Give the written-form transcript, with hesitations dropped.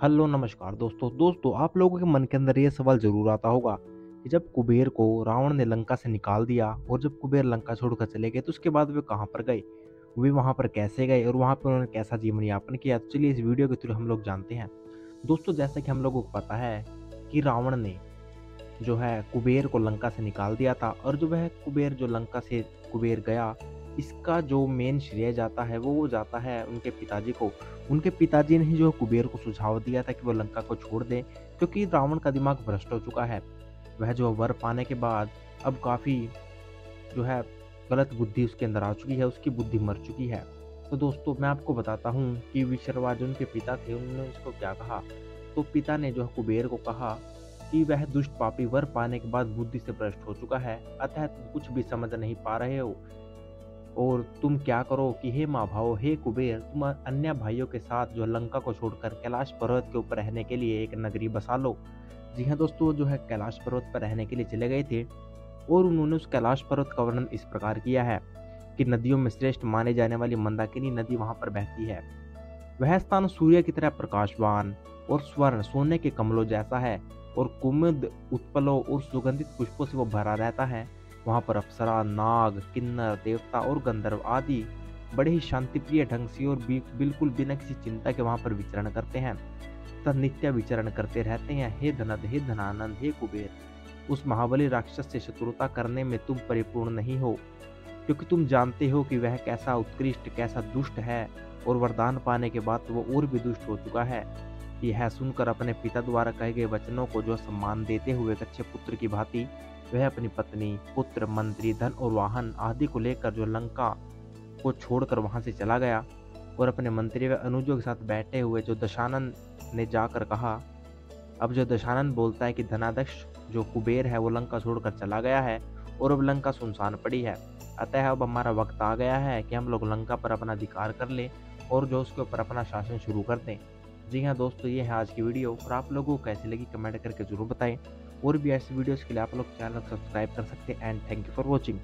Hello नमस्कार दोस्तों आप लोगों के मन के अंदर ये सवाल जरूर आता होगा कि जब कुबेर को रावण ने लंका से निकाल दिया और जब कुबेर लंका छोड़कर चले गए तो उसके बाद वे कहाँ पर गए। वे वहां पर कैसे गए और वहां पर उन्होंने कैसा जीवन यापन किया। तो चलिए इस वीडियो के थ्रू हम लोग जानते हैं। दोस्तों जैसा कि हम लोगों को पता है कि रावण ने जो है कुबेर को लंका से निकाल दिया था और जो वह कुबेर जो लंका से कुबेर गया, इसका जो मेन श्रेय जाता है वो जाता है उनके पिताजी को। उनके पिताजी ने ही जो कुबेर को सुझाव दिया था कि वो लंका को छोड़ दे, क्योंकि रावण का दिमाग भ्रष्ट हो चुका है। वह जो वर पाने के बाद अब काफ़ी जो है गलत बुद्धि उसके अंदर आ चुकी है, उसकी बुद्धि मर चुकी है। तो दोस्तों मैं आपको बताता हूँ कि विशर्वा जो उनके पिता थे उन्होंने उसको क्या कहा। तो पिता ने जो है कुबेर को कहा कि वह दुष्ट पापी वर पाने के बाद बुद्धि से भ्रष्ट हो चुका है, अतः तुम कुछ भी समझ नहीं पा रहे हो। और तुम क्या करो कि हे माँ भाव हे कुबेर, तुम अन्य भाइयों के साथ जो लंका को छोड़कर कैलाश पर्वत के ऊपर रहने के लिए एक नगरी बसा लो। जी हाँ दोस्तों, वो जो है कैलाश पर्वत पर रहने के लिए चले गए थे और उन्होंने उस कैलाश पर्वत का वर्णन इस प्रकार किया है कि नदियों में श्रेष्ठ माने जाने वाली मंदाकिनी नदी वहां पर बहती है। वह स्थान सूर्य की तरह प्रकाशवान और स्वर्ण सोने के कमलों जैसा है और कुमुद उत्पलों और सुगंधित पुष्पों से वो भरा रहता है। वहां पर अप्सरा, नाग, किन्नर, देवता और गंधर्व आदि बड़े ही शांतिप्रिय ढंग से और बिल्कुल बिना किसी चिंता के वहां पर विचरण करते हैं तथा नित्य विचरण करते रहते हैं। हे धनद, हे धनानंद, हे कुबेर, उस महाबली राक्षस से शत्रुता करने में तुम परिपूर्ण नहीं हो, क्योंकि तुम जानते हो कि वह कैसा उत्कृष्ट कैसा दुष्ट है और वरदान पाने के बाद तो वो और भी दुष्ट हो चुका है। यह सुनकर अपने पिता द्वारा कहे गए वचनों को जो सम्मान देते हुए एक अच्छे पुत्र की भांति वह अपनी पत्नी, पुत्र, मंत्री, धन और वाहन आदि को लेकर जो लंका को छोड़कर वहां से चला गया और अपने मंत्री व अनुजों के साथ बैठे हुए जो दशानन ने जाकर कहा। अब जो दशानन बोलता है कि धनाध्यक्ष जो कुबेर है वो लंका छोड़कर चला गया है और अब लंका सुनसान पड़ी है, अतः अब हमारा वक्त आ गया है कि हम लोग लंका पर अपना अधिकार कर लें और जो उसके ऊपर अपना शासन शुरू कर दें। जी हाँ दोस्तों, ये है आज की वीडियो और आप लोगों को कैसी लगी कमेंट करके जरूर बताएं। और भी ऐसी वीडियोस के लिए आप लोग चैनल सब्सक्राइब कर सकते हैं। And thank you for watching.